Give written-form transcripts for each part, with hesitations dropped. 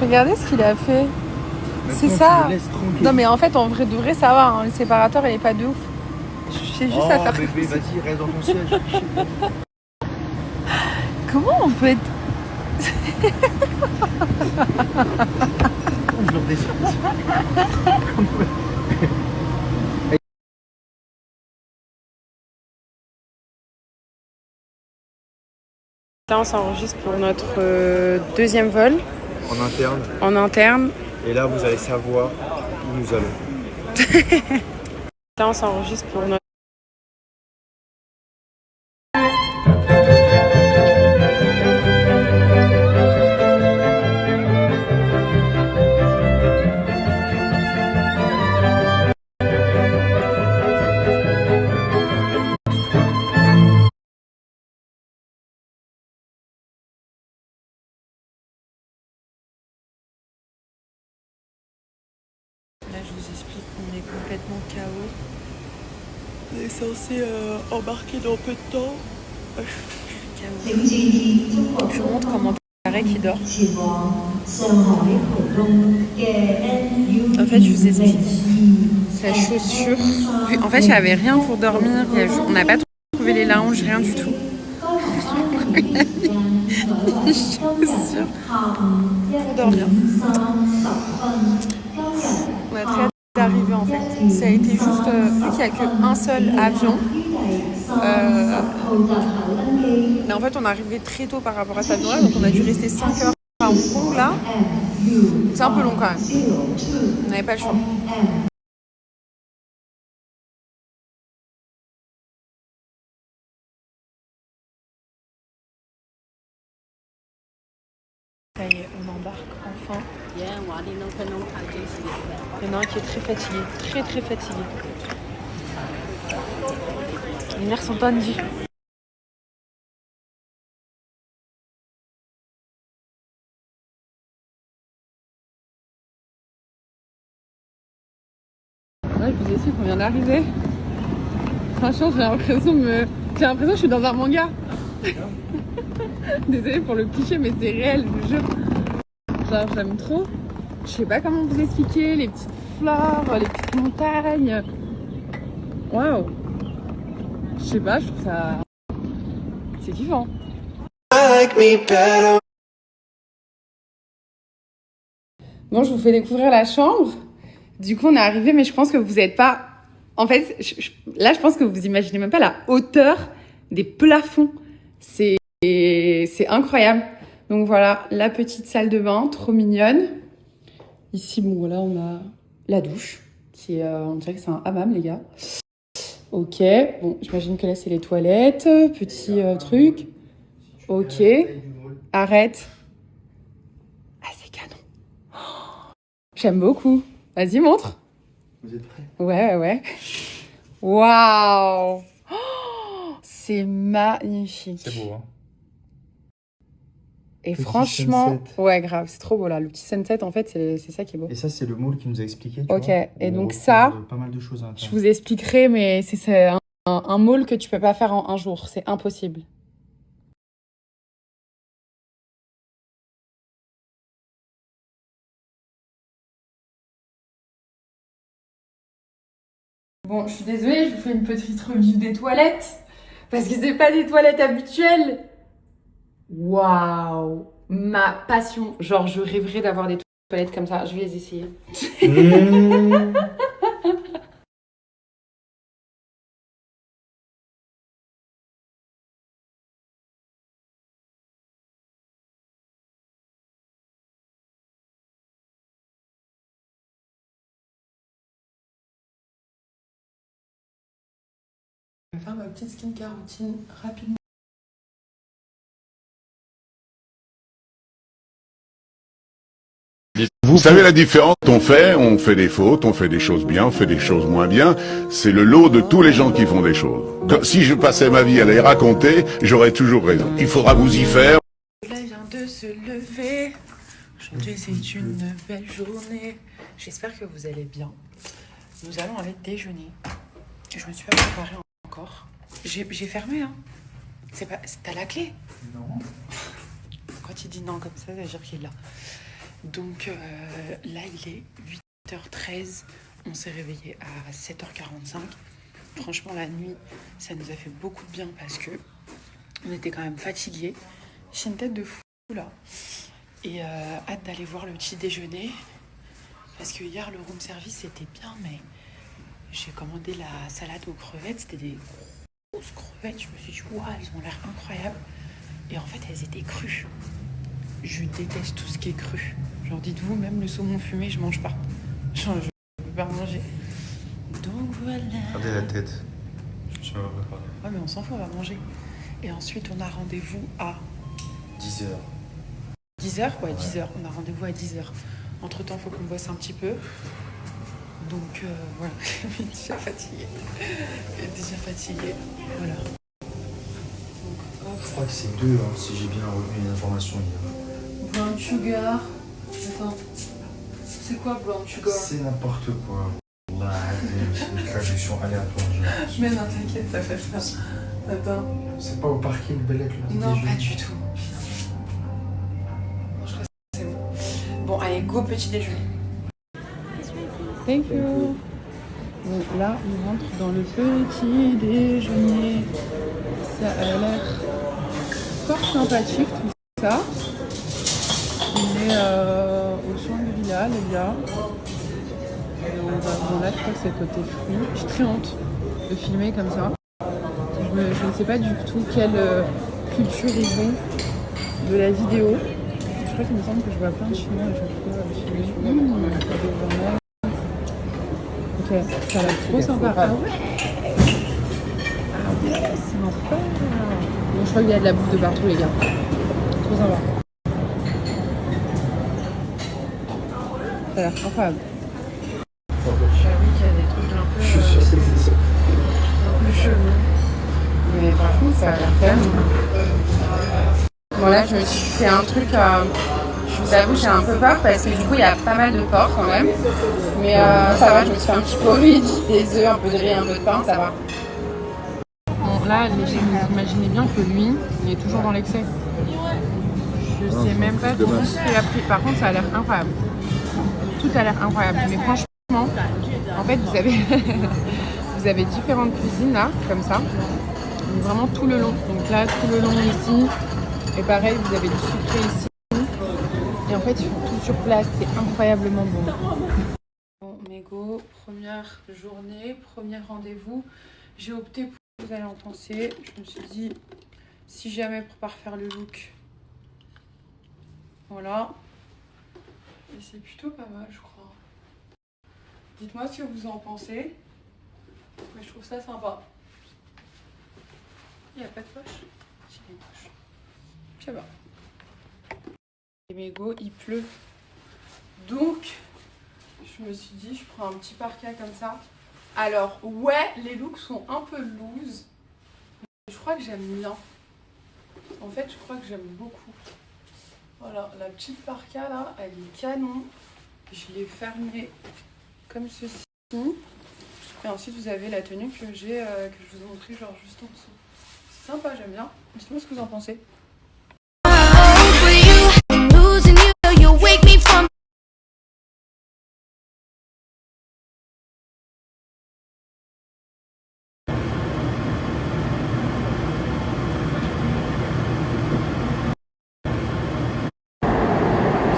Regardez ce qu'il a fait. C'est ça. Non mais en fait en vrai de vrai ça va, hein. Le séparateur il est pas de ouf. J'ai juste à faire. Bébé, vas-y, reste dans ton siège. Comment on peut être. Je le redescends. Là on s'enregistre pour notre deuxième vol En interne. en interne. Et là, vous allez savoir où nous allons. Là on s'enregistre pour notre. Là je vous explique qu'on est complètement KO. On est censé embarquer dans peu de temps. Je vous montre comment Tarek qui dort. En fait je vous explique. Sa chaussure. En fait j'avais rien pour dormir. On n'a pas trouvé les lounges, rien du tout. Les chaussures pour dormir. On a très hâte d'arriver en fait. Ça a été juste, vu qu'il n'y a qu'un seul avion, mais en fait on est arrivé très tôt par rapport à cet avion là, donc on a dû rester 5 heures à Hong Kong là. C'est un peu long quand même. On n'avait pas le choix. Ça y est, on embarque enfin. Il y en a un qui est très fatigué, très fatigué. Les nerfs sont tendus. Là, je vous explique qu'on vient d'arriver. Franchement, j'ai l'impression que je suis dans un manga. Désolée pour le cliché, mais c'est réel, je vous jure. Genre, j'aime trop. Je sais pas comment vous expliquer, les petites fleurs, les petites montagnes. Waouh. Je sais pas, je trouve ça... C'est kiffant. Bon, je vous fais découvrir la chambre. Du coup, on est arrivé, mais je pense que vous n'êtes pas... En fait, là, je pense que vous imaginez même pas la hauteur des plafonds. C'est incroyable. Donc voilà, la petite salle de bain, trop mignonne. Ici, bon, voilà, on a la douche, qui est, on dirait que c'est un hammam, les gars. Ok, bon, j'imagine que là, c'est les toilettes, petit truc. Ok, arrête. Ah, c'est canon. Oh, j'aime beaucoup. Vas-y, montre. Vous êtes prêts? Ouais. Waouh. Oh, c'est magnifique. C'est beau, hein? Et Petit franchement, sunset. ouais, grave, c'est trop beau là. Le petit sunset, en fait, c'est ça qui est beau. Et ça, c'est le mall qui nous a expliqué. Tu Ok, vois, et où donc on ça, retrouve pas mal de choses à je l'intérieur. vous expliquerai, mais c'est un mall que tu peux pas faire en un jour. C'est impossible. Bon, je suis désolée, je vous fais une petite review des toilettes. Parce que c'est pas des toilettes habituelles. Waouh, ma passion. Genre, je rêverais d'avoir des toilettes comme ça. Je vais les essayer. Je vais faire ma petite skincare routine rapidement. Vous savez la différence, on fait des fautes, on fait des choses bien, on fait des choses moins bien. C'est le lot de tous les gens qui font des choses. Si je passais ma vie à les raconter, j'aurais toujours raison. Il faudra vous y faire. Le soleil vient de se lever. Aujourd'hui, c'est une belle journée. J'espère que vous allez bien. Nous allons aller déjeuner. Je me suis pas préparée encore. J'ai fermé, hein. T'as la clé? Non. Quand il dit non comme ça veut dire qu'il est là. Donc là, il est 8h13. On s'est réveillé à 7h45. Franchement, la nuit, ça nous a fait beaucoup de bien parce que on était quand même fatigués. J'ai une tête de fou là. Et hâte d'aller voir le petit déjeuner. Parce que hier, le room service, c'était bien, mais j'ai commandé la salade aux crevettes. C'était des grosses crevettes. Je me suis dit, waouh, elles ont l'air incroyables. Et en fait, elles étaient crues. Je déteste tout ce qui est cru. Genre, dites-vous, même le saumon fumé, je mange pas. Genre, je peux pas manger. Donc voilà. Regardez la tête. Je me suis pas préparé. Ouais, mais on s'en fout, on va manger. Et ensuite, on a rendez-vous à 10h. 10h. Ouais, 10h. On a rendez-vous à 10h. Entre-temps, il faut qu'on bosse un petit peu. Donc, voilà. Je suis déjà fatiguée. Voilà. Je crois que c'est 2, hein, si j'ai bien retenu les informations hier. Brown sugar. Attends. C'est quoi brown sugar? C'est n'importe quoi. Là, c'est une traduction aléatoire. Mais non, t'inquiète, t'as fait ça. Attends. C'est pas au parking, Bellec, là? Non, pas du tout. Non, je crois que c'est bon. Bon, allez, go petit déjeuner. Thank you. Donc là, on rentre dans le petit déjeuner. Ça a l'air fort sympathique tout ça. On est au Shangri-La, les gars. Et on va, bon, là, je crois que c'est côté fruits. J'ai très honte de filmer comme ça. Je ne sais pas du tout quelle culture ils ont de la vidéo. Je crois qu'il me semble que je vois plein de Chinois à chaque fois filmer. Ok, ça a l'air trop sympa. Ah ouais, sympa. Bon, je crois qu'il y a de la bouffe de partout, les gars. Trop sympa. Ça a l'air incroyable. J'avoue qu'il y a des trucs un peu chelous. Mais par contre, ça a l'air quand même. Bon, là, je me suis fait un truc. Je vous avoue, j'ai un peu peur parce que du coup, il y a pas mal de porc quand même. Mais ça va, je me suis fait un petit peu des œufs, un peu de riz, un peu de pain, ça va. Bon, là, vous imaginez bien que lui, il est toujours dans l'excès. Je sais même pas tout ce qu'il a pris. Par contre, ça a l'air incroyable. Tout a l'air incroyable. Mais franchement, en fait, vous avez, vous avez différentes cuisines là, comme ça. Donc, vraiment tout le long. Donc là, tout le long ici. Et pareil, vous avez du sucré ici. Et en fait, ils font tout sur place. C'est incroyablement bon. Bon, mais go, première journée, premier rendez-vous. J'ai opté pour ce que vous allez en penser. Je me suis dit, si jamais pour pas refaire le look. Voilà. Et c'est plutôt pas mal, je crois. Dites-moi ce que vous en pensez. Mais je trouve ça sympa. Il n'y a pas de poche? Si, il y a une poche. Je sais pas. Et mais go, il pleut. Donc, je me suis dit, je prends un petit parka comme ça. Alors, ouais, les looks sont un peu loose. Mais je crois que j'aime bien. En fait, je crois que j'aime beaucoup. Voilà, la petite parka là, elle est canon. Je l'ai fermée comme ceci. Et ensuite, vous avez la tenue que j'ai, que je vous ai montrée genre juste en dessous. C'est sympa, j'aime bien. Dites-moi ce que vous en pensez.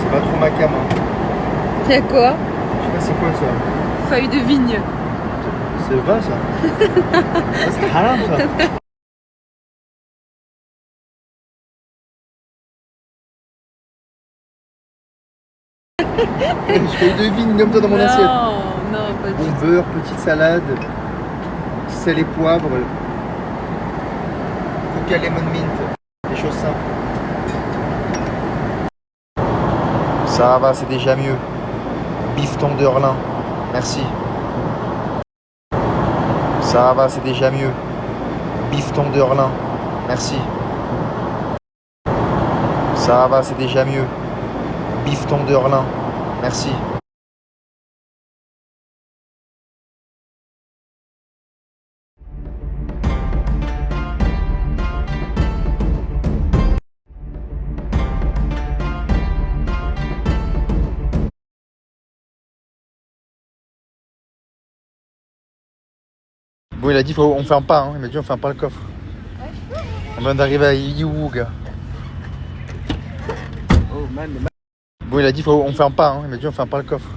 C'est pas trop ma cam. Hein. Il y a quoi? Je sais pas c'est quoi ça. Feuille de vigne. C'est le vin ça. Ça c'est haram ça. Je fais une vigne comme ça dans mon assiette. Non, pas du Bon beurre, petite salade, sel et poivre, coca lemon mint, des choses simples. Ça va, c'est déjà mieux. Bifton de Orlin, merci. Ça va, c'est déjà mieux. Bifton de Orlin, merci. Ça va, c'est déjà mieux. Bifton de Orlin, merci. Bon, il a dit on ferme pas, hein. Il m'a dit on ferme pas le coffre. On vient d'arriver à Yiwu, gars. Bon, il a dit on ferme pas, hein. Il m'a dit on ferme pas le coffre.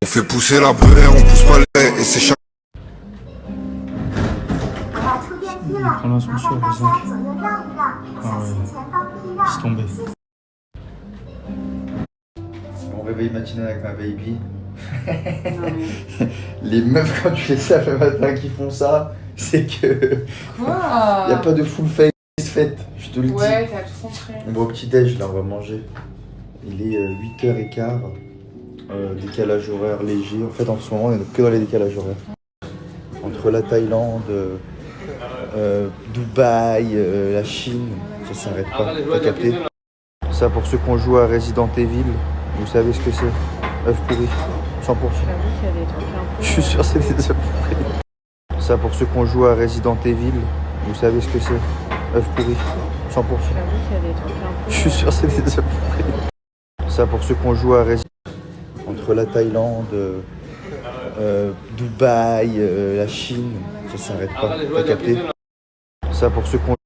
On fait pousser la bœuf, on pousse pas les et c'est chaque. prendre l'ascenseur, par exemple. Ah ouais, c'est tombé. Mon réveil matinal avec ma baby. Les meufs, quand tu les saves le matin qui font ça, c'est que. Quoi? Y a pas de full face faite, je te le dis. Ouais, t'as tout compris. On va au petit-déj, là, on va manger. Il est 8h15. Décalage horaire léger. En fait, en ce moment, on est que dans les décalages horaires. Entre la Thaïlande, Dubaï, la Chine, ça s'arrête pas. T'as capté? Ça, pour ceux qui ont joué à Resident Evil, vous savez ce que c'est? Œufs pourris, 100%. Je suis sûr que c'est des œufs pourris. Ça, pour ceux qui ont joué à Resident Evil, vous savez ce que c'est? Œufs pourris, 100%. Je suis sûr que c'est des œufs pourris. Ça, pour ceux qui ont joué à Resident entre la Thaïlande, Dubaï, la Chine, ça s'arrête pas. T'as capté? Ça, pour ceux qui ont